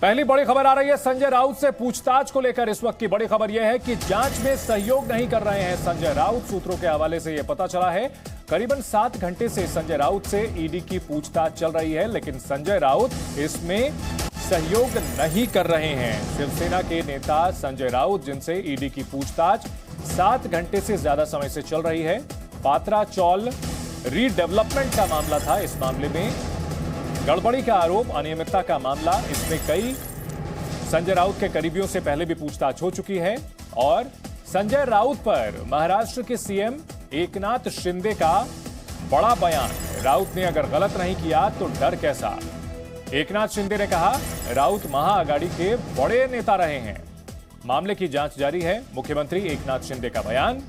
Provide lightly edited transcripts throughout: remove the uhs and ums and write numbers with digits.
पहली बड़ी खबर आ रही है संजय राउत से पूछताछ को लेकर। इस वक्त की बड़ी खबर यह है कि जांच में सहयोग नहीं कर रहे हैं संजय राउत। सूत्रों के हवाले से यह पता चला है करीबन 7 घंटे से संजय राउत से ईडी की पूछताछ चल रही है, लेकिन संजय राउत इसमें सहयोग नहीं कर रहे हैं। शिवसेना के नेता संजय राउत, जिनसे ईडी की पूछताछ 7 घंटे से ज्यादा समय से चल रही है। पात्रा चौल रीडेवलपमेंट का मामला था। इस मामले में गड़बड़ी का आरोप, अनियमितता का मामला, इसमें कई संजय राउत के करीबियों से पहले भी पूछताछ हो चुकी है। और संजय राउत पर महाराष्ट्र के सीएम एकनाथ शिंदे का बड़ा बयान। राउत ने अगर गलत नहीं किया तो डर कैसा। एकनाथ शिंदे ने कहा राउत महाआघाड़ी के बड़े नेता रहे हैं। मामले की जांच जारी है। मुख्यमंत्री एकनाथ शिंदे का बयान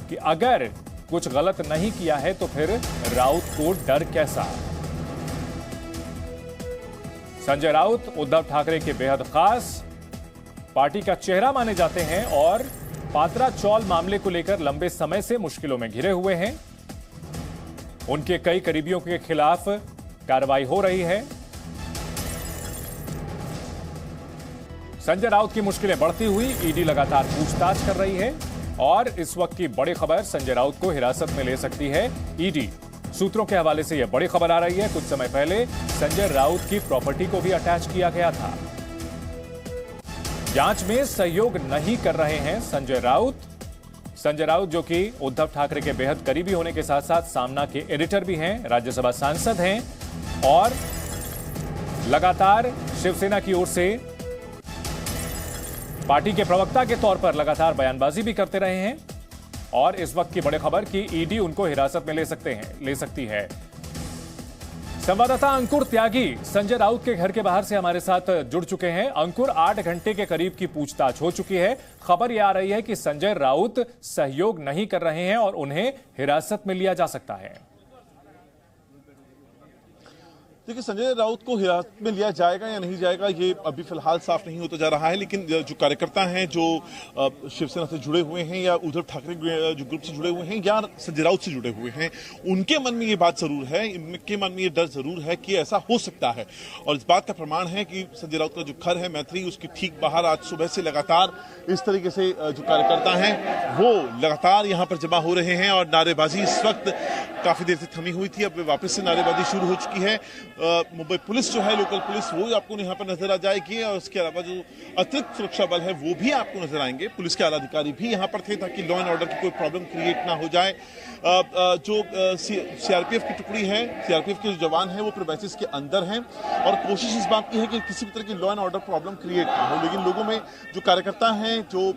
कि अगर कुछ गलत नहीं किया है तो फिर राउत को डर कैसा। संजय राउत उद्धव ठाकरे के बेहद खास पार्टी का चेहरा माने जाते हैं और पात्रा चौल मामले को लेकर लंबे समय से मुश्किलों में घिरे हुए हैं। उनके कई करीबियों के खिलाफ कार्रवाई हो रही है। संजय राउत की मुश्किलें बढ़ती हुई ईडी लगातार पूछताछ कर रही है और इस वक्त की बड़ी खबर संजय राउत को हिरासत में ले सकती है ईडी। सूत्रों के हवाले से यह बड़ी खबर आ रही है। कुछ समय पहले संजय राउत की प्रॉपर्टी को भी अटैच किया गया था। जांच में सहयोग नहीं कर रहे हैं संजय राउत। संजय राउत जो कि उद्धव ठाकरे के बेहद करीबी होने के साथ साथ सामना के एडिटर भी हैं, राज्यसभा सांसद हैं और लगातार शिवसेना की ओर से पार्टी के प्रवक्ता के तौर पर लगातार बयानबाजी भी करते रहे हैं। और इस वक्त की बड़ी खबर कि ईडी उनको हिरासत में ले सकती है। संवाददाता अंकुर त्यागी संजय राउत के घर के बाहर से हमारे साथ जुड़ चुके हैं। अंकुर, 8 घंटे के करीब की पूछताछ हो चुकी है। खबर यह आ रही है कि संजय राउत सहयोग नहीं कर रहे हैं और उन्हें हिरासत में लिया जा सकता है। देखिए, संजय राउत को हिरासत में लिया जाएगा या नहीं जाएगा ये अभी फिलहाल साफ नहीं होता जा रहा है, लेकिन जो कार्यकर्ता हैं जो शिवसेना से जुड़े हुए हैं या उद्धव ठाकरे जो ग्रुप से जुड़े हुए हैं या संजय राउत से जुड़े हुए हैं, उनके मन में ये बात जरूर है, इनके मन में ये डर जरूर है कि ऐसा हो सकता है। और इस बात का प्रमाण है कि संजय राउत का जो घर है मैत्री, उसके ठीक बाहर आज सुबह से लगातार इस तरीके से जो कार्यकर्ता हैं वो लगातार यहाँ पर जमा हो रहे हैं और नारेबाजी इस वक्त काफी देर से थमी हुई थी, अब वापस से नारेबाजी शुरू हो चुकी है। मुंबई पुलिस जो है, लोकल पुलिस, वो आपको यहाँ पर नजर आ जाएगी और उसके अलावा जो अतिरिक्त सुरक्षा बल है वो भी आपको नजर आएंगे। पुलिस के आला अधिकारी भी यहाँ पर थे ताकि लॉ एंड ऑर्डर की कोई प्रॉब्लम क्रिएट ना हो जाए। जो सीआरपीएफ की टुकड़ी है, सीआरपीएफ के जो जवान हैं वो प्रीमाइसेस के अंदर हैं और कोशिश इस बात की है कि किसी भी तरह की law and order problem create ना हो। लेकिन लोगों में जो कार्यकर्ता हैं, जो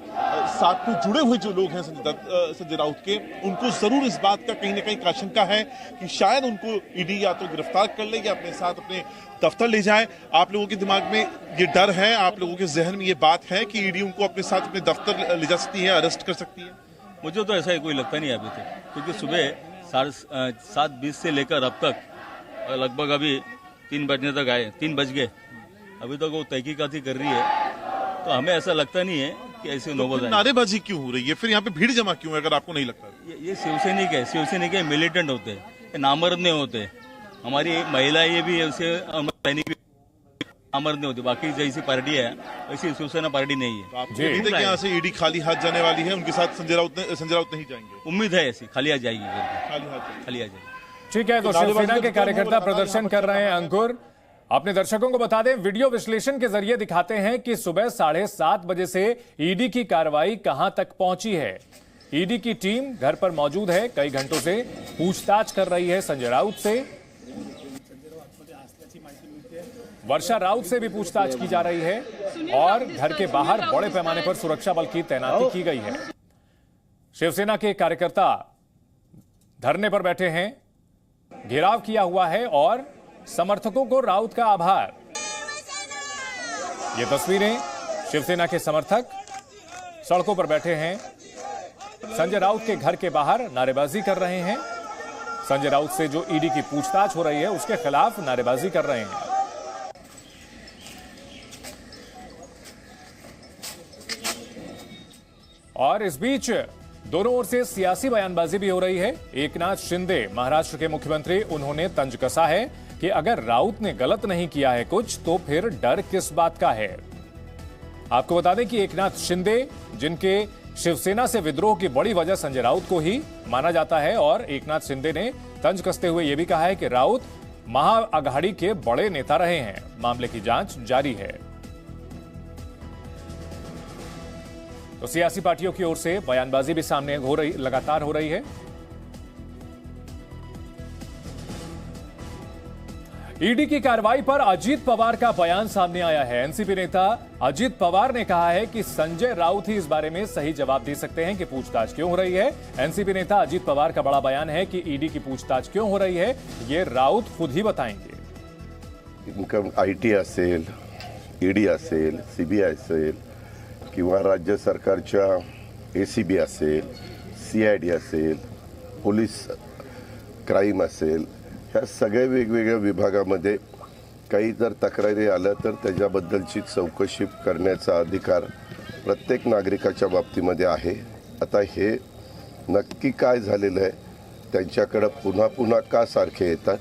साथ में जुड़े हुए जो लोग हैं संजय राउत के, उनको जरूर इस बात का कहीं ना कहीं आशंका है कि शायद उनको ईडी या तो गिरफ्तार कर ले या अपने साथ अपने दफ्तर ले जाए। आप लोगों के दिमाग में ये डर है, आप लोगों के जहन में ये बात है कि ईडी उनको अपने साथ अपने दफ्तर ले जा सकती है, अरेस्ट कर सकती है? मुझे तो ऐसा ही कोई लगता नहीं अभी तक, क्योंकि सुबह 7:20 से लेकर अब तक लगभग अभी 3 बजने तक आए, 3 बज गए, अभी तक वो तहकीकात ही कर रही है। तो हमें ऐसा लगता नहीं है कि ऐसे नौबत आए। नारेबाजी क्यों हो रही है फिर? यहाँ पे भीड़ जमा क्यों है अगर आपको नहीं लगता? ये शिवसैनिक है, मिलिटेंट होते हैं, नामर्द नहीं होते। हमारी महिला ये भी सैनिक अमर नहीं होती। बाकी जैसी पार्टी है वैसी शिवसेना पार्टी नहीं है। आप यहाँ से ईडी खाली हाथ जाने वाली है, उनके साथ संजय राउत नहीं जाएंगे? उम्मीद है ऐसी, खाली आ जाएगी, खाली आ जाएगी। ठीक है, तो शिवसेना के कार्यकर्ता प्रदर्शन कर रहे हैं। अंकुर, अपने दर्शकों को बता दें, वीडियो विश्लेषण के जरिए दिखाते हैं कि सुबह 7:30 बजे से ईडी की कार्रवाई कहां तक पहुंची है। ईडी की टीम घर पर मौजूद है, कई घंटों से पूछताछ कर रही है संजय राउत से। वर्षा राउत से भी पूछताछ की जा रही है और घर के बाहर बड़े पैमाने पर सुरक्षा बल की तैनाती की गई है। शिवसेना के कार्यकर्ता धरने पर बैठे हैं, घेराव किया हुआ है और समर्थकों को राउत का आभार। ये तस्वीरें, शिवसेना के समर्थक सड़कों पर बैठे हैं, संजय राउत के घर के बाहर नारेबाजी कर रहे हैं। संजय राउत से जो ईडी की पूछताछ हो रही है उसके खिलाफ नारेबाजी कर रहे हैं। और इस बीच दोनों ओर से सियासी बयानबाजी भी हो रही है। एकनाथ शिंदे, महाराष्ट्र के मुख्यमंत्री, उन्होंने तंज कसा है कि अगर राउत ने गलत नहीं किया है कुछ तो फिर डर किस बात का है। आपको बता दें कि एकनाथ शिंदे, जिनके शिवसेना से विद्रोह की बड़ी वजह संजय राउत को ही माना जाता है, और एकनाथ शिंदे ने तंज कसते हुए यह भी कहा है कि राउत महाअघाड़ी के बड़े नेता रहे हैं। मामले की जांच जारी है। तो सियासी पार्टियों की ओर से बयानबाजी भी सामने लगातार हो रही है। ईडी की कार्रवाई पर अजीत पवार का बयान सामने आया है। एनसीपी नेता अजीत पवार ने कहा है कि संजय राउत ही इस बारे में सही जवाब दे सकते हैं कि पूछताछ क्यों हो रही है। एनसीपी नेता अजीत पवार का बड़ा बयान है कि ईडी की पूछताछ क्यों हो रही है, ये राउत खुद ही बताएंगे। इनकम आयटी असेल, ईडी असेल, सीबीआय असेल किंवा राज्य सरकारच्या एसीबी असेल, सीआयडी असेल, पोलीस क्राईम असेल, ह्या सगळ्या वेगवेगळ्या विभागामध्ये काही जर तक्रारी आल्या तर त्याच्याबद्दलची चौकशी करण्याचा अधिकार प्रत्येक नागरिकाच्या बाबतीमध्ये आहे। आता हे नक्की काय झालेलं आहे, त्यांच्याकडे पुन्हा पुन्हा का सारखे येतात,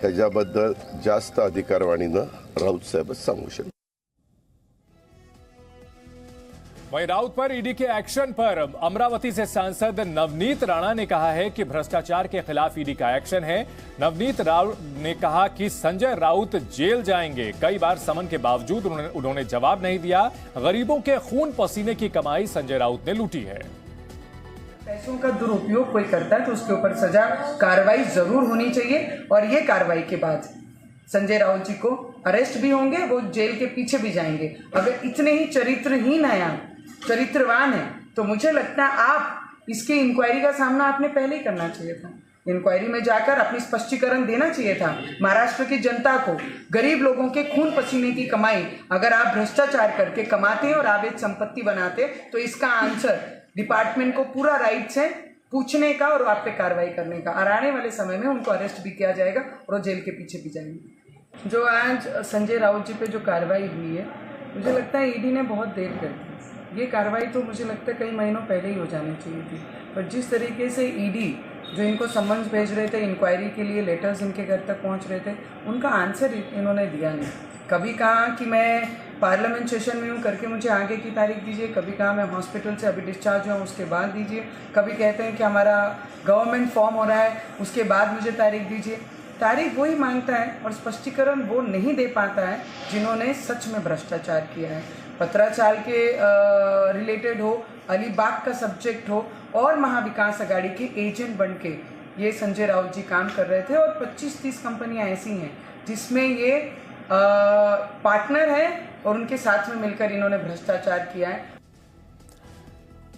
ह्याच्याबद्दल जास्त अधिकारवाणीनं राऊत साहेबच सांगू शकतात। वहीं राउत पर ईडी के एक्शन पर अमरावती से सांसद नवनीत राणा ने कहा है कि भ्रष्टाचार के खिलाफ ईडी का एक्शन है। नवनीत राउत ने कहा कि संजय राउत जेल जाएंगे। कई बार समन के बावजूद उन्होंने जवाब नहीं दिया। गरीबों के खून पसीने की कमाई संजय राउत ने लूटी है। पैसों का दुरुपयोग कोई करता है तो उसके ऊपर सजा कार्रवाई जरूर होनी चाहिए, और ये कार्रवाई के बाद संजय राउत जी को अरेस्ट भी होंगे, वो जेल के पीछे भी जाएंगे। अगर इतने ही चरित्रहीन है, चरित्रवान है, तो मुझे लगता है आप इसकी इंक्वायरी का सामना आपने पहले ही करना चाहिए था। इंक्वायरी में जाकर अपनी स्पष्टीकरण देना चाहिए था महाराष्ट्र की जनता को। गरीब लोगों के खून पसीने की कमाई अगर आप भ्रष्टाचार करके कमाते और अवैध संपत्ति बनाते तो इसका आंसर डिपार्टमेंट को पूरा राइट्स है पूछने का और आप पे कार्रवाई करने का। और आने वाले समय में उनको अरेस्ट भी किया जाएगा और वो जेल के पीछे भी जाएंगे। जो आज संजय राउत जी पे जो कार्रवाई हुई है, मुझे लगता है ईडी ने बहुत देर कर दी। ये कार्रवाई तो मुझे लगता है कई महीनों पहले ही हो जानी चाहिए थी, पर जिस तरीके से ईडी जो इनको समन्स भेज रहे थे, इंक्वायरी के लिए लेटर्स इनके घर तक पहुंच रहे थे, उनका आंसर इन्होंने दिया नहीं। कभी कहा कि मैं पार्लियामेंट सेशन में हूँ करके मुझे आगे की तारीख दीजिए, कभी कहा मैं हॉस्पिटल से अभी डिस्चार्ज हुआ उसके बाद दीजिए, कभी कहते हैं कि हमारा गवर्नमेंट फॉर्म हो रहा है उसके बाद मुझे तारीख दीजिए। तारीख वही मांगता है और स्पष्टीकरण वो नहीं दे पाता है जिन्होंने सच में भ्रष्टाचार किया है। पत्राचार के रिलेटेड हो, अलीबाग का सब्जेक्ट हो, और महाविकास आघाड़ी के एजेंट बन के ये संजय राउत जी काम कर रहे थे। और 25-30 कंपनियां ऐसी हैं जिसमें ये पार्टनर है और उनके साथ में मिलकर इन्होंने भ्रष्टाचार किया है।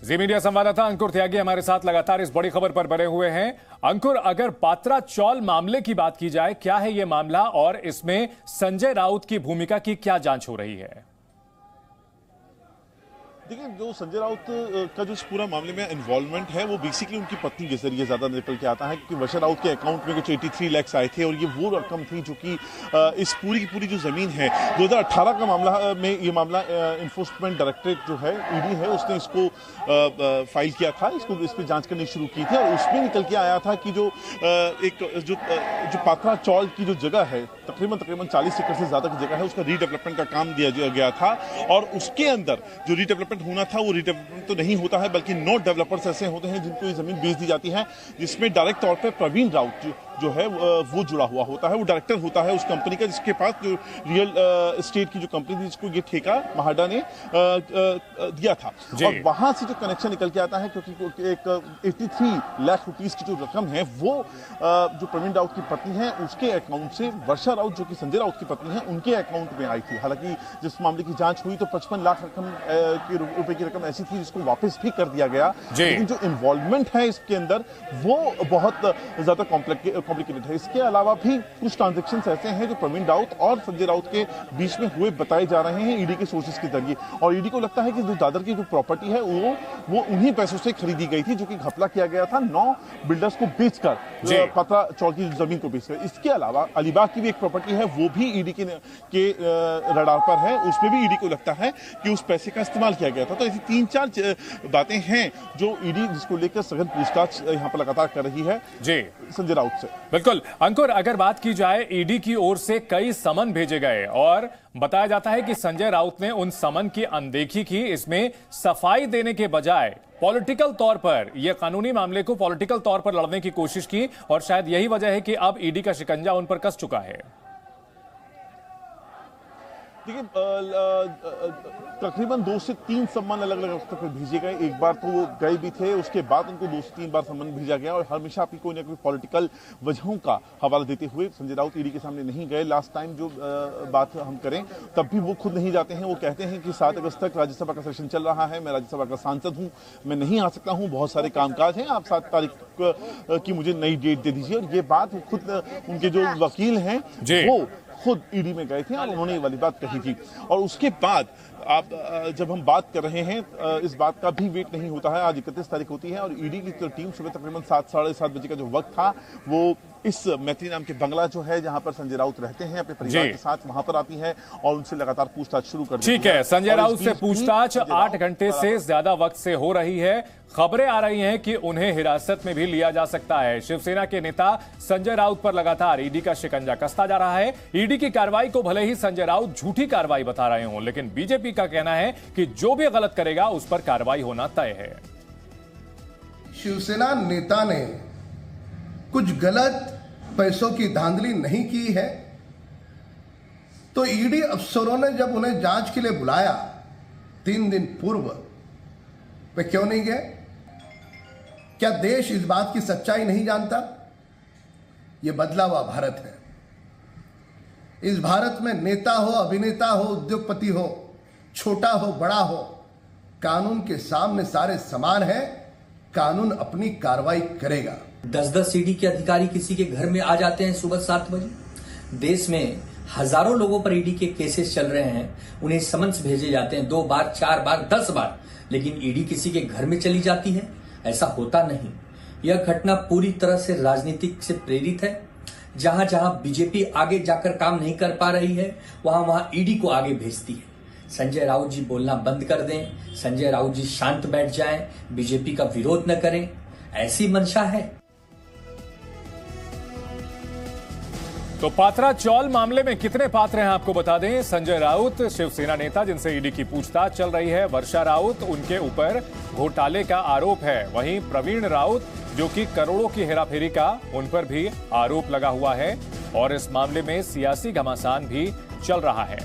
जी मीडिया संवाददाता अंकुर त्यागी हमारे साथ लगातार इस बड़ी खबर पर बने हुए हैं। अंकुर, अगर पात्रा चौल मामले की बात की जाए, क्या है ये मामला और इसमें संजय राउत की भूमिका की क्या जांच हो रही है? देखिए, जो संजय राउत का जो इस पूरा मामले में इन्वॉल्वमेंट है वो बेसिकली उनकी पत्नी के जरिए ज्यादा निकल के आता है, क्योंकि वर्षा राउत के अकाउंट में कुछ 83 लाख आए थे और ये वो रकम थी जो कि इस पूरी की पूरी जो जमीन है 2018 का मामला में ये मामला इन्फोर्समेंट डायरेक्टरेट जो है ईडी है उसने इसको फाइल किया था, इसको इस पर जांच करनी शुरू की थी और उसमें निकल के आया था कि जो पात्रा चौल की जो जगह है तकरीबन 40 एकड़ से ज्यादा की जगह है, उसका रीडेवलपमेंट का काम दिया गया था और उसके अंदर जो रीडेवलपमेंट होना था वो रीडेवलपमेंट तो नहीं होता है, बल्कि 9 डेवलपर्स ऐसे होते हैं जिनको ये जमीन बेच दी जाती है, जिसमें डायरेक्ट तौर पे प्रवीण राउत जो है वो जुड़ा हुआ होता है। वो डायरेक्टर होता है उस कंपनी का जिसके पास जो रियल एस्टेट की जो कंपनी थी जिसको ये ठेका महाडा ने दिया था और वहां से जो कनेक्शन निकल के आता है, क्योंकि एक 83 लाख रुपीस की जो रकम है वो जो प्रवीण राउत की पत्नी है उसके अकाउंट से वर्षा राउत जो कि संजय राउत की पत्नी है उनके अकाउंट में आई थी। हालांकि जिस मामले की जांच हुई तो 55 लाख रुपए की रकम ऐसी थी जिसको वापस भी कर दिया गया, लेकिन जो इन्वॉल्वमेंट है इसके अंदर वो बहुत ज्यादा कॉम्प्लिकेटेड है। इसके अलावा भी कुछ ट्रांजैक्शंस ऐसे हैं जो प्रवीण राउत और संजय राउत के बीच में हुए बताए जा रहे हैं ईडी के सोर्सेज के जरिए, और ईडी को लगता है कि जो दादर की जो प्रॉपर्टी है वो उन्हीं पैसों से खरीदी गई थी जो कि घपला किया गया था 9 बिल्डर्स को बेचकर, पत्रा चौल की जमीन को बेचकर। इसके अलावा अलीबाग की भी एक प्रॉपर्टी है वो भी ईडी के रडार पर है, उसमें भी ईडी को लगता है कि उस पैसे का इस्तेमाल किया गया था। तो ऐसी 3-4 बातें हैं जो ईडी जिसको लेकर सघन पूछताछ यहाँ पर लगातार कर रही है संजय राउत से। बिल्कुल अंकुर, अगर बात की जाए ईडी की ओर से कई समन भेजे गए और बताया जाता है कि संजय राउत ने उन समन की अनदेखी की। इसमें सफाई देने के बजाय पॉलिटिकल तौर पर यह कानूनी मामले को पॉलिटिकल तौर पर लड़ने की कोशिश की और शायद यही वजह है कि अब ईडी का शिकंजा उन पर कस चुका है। देखिए, तकरीबन 2 से 3 सम्मान अलग अलग वक्त पर भेजे गए। एक बार तो वो गए भी थे, उसके बाद उनको 2 से 3 बार सम्मान भेजा गया और हमेशा आपकी कोई ना कोई पॉलिटिकल वजहों का हवाला देते हुए संजय राउत ईडी के सामने नहीं गए। लास्ट टाइम जो बात हम करें तब भी वो खुद नहीं जाते हैं। वो कहते हैं कि 7 अगस्त तक राज्यसभा का सेशन चल रहा है, मैं राज्यसभा का सांसद हूं, मैं नहीं आ सकता हूं, बहुत सारे कामकाज हैं, आप 7 तारीख की मुझे नई डेट दे दीजिए। और ये बात खुद उनके जो वकील हैं वो खुद ईडी में गए थे और उन्होंने ये वाली बात कही थी। और उसके बाद आप जब हम बात कर रहे हैं, इस बात का भी वेट नहीं होता है। आज 31 तारीख होती है और ईडी की जो टीम सुबह तकरीबन 7 साढ़े 7 बजे का जो वक्त था वो इस मैत्री नाम के बंगला जो है जहां पर संजय राउत रहते हैं अपने परिवार के साथ, वहां पर आती है और उनसे लगातार पूछताछ शुरू कर देती है। ठीक है, संजय राउत से पूछताछ 8 घंटे से ज्यादा वक्त से हो रही है। खबरें आ रही हैं कि उन्हें हिरासत में भी लिया जा सकता है। शिवसेना के नेता संजय राउत पर लगातार ईडी का शिकंजा कसता जा रहा है। ईडी की कार्रवाई को भले ही संजय राउत झूठी कार्रवाई बता रहे हों, लेकिन बीजेपी का कहना है कि जो भी गलत करेगा उस पर कार्रवाई होना तय है। शिवसेना नेता ने कुछ गलत पैसों की धांधली नहीं की है तो ईडी अफसरों ने जब उन्हें जांच के लिए बुलाया 3 दिन पूर्व, वे क्यों नहीं गए? क्या देश इस बात की सच्चाई नहीं जानता? यह बदला हुआ भारत है। इस भारत में नेता हो, अभिनेता हो, उद्योगपति हो, छोटा हो, बड़ा हो, कानून के सामने सारे समान हैं। कानून अपनी कार्रवाई करेगा। 10-10 ईडी के अधिकारी किसी के घर में आ जाते हैं सुबह 7 बजे। देश में हजारों लोगों पर ईडी के केसेस चल रहे हैं, उन्हें समन्स भेजे जाते हैं 2 बार, 4 बार, 10 बार, लेकिन ईडी किसी के घर में चली जाती है? ऐसा होता नहीं। यह घटना पूरी तरह से राजनीतिक से प्रेरित है। जहां जहां बीजेपी आगे जाकर काम नहीं कर पा रही है, वहां वहां ईडी को आगे भेजती है। संजय राउत जी बोलना बंद कर दें, संजय राउत जी शांत बैठ जाएं, बीजेपी का विरोध न करें, ऐसी मंशा है। तो पात्रा चौल मामले में कितने पात्र हैं आपको बता दें। संजय राउत शिवसेना नेता जिनसे ईडी की पूछताछ चल रही है, वर्षा राउत उनके ऊपर घोटाले का आरोप है, वहीं प्रवीण राउत जो कि करोड़ों की हेराफेरी का उन पर भी आरोप लगा हुआ है और इस मामले में सियासी घमासान भी चल रहा है।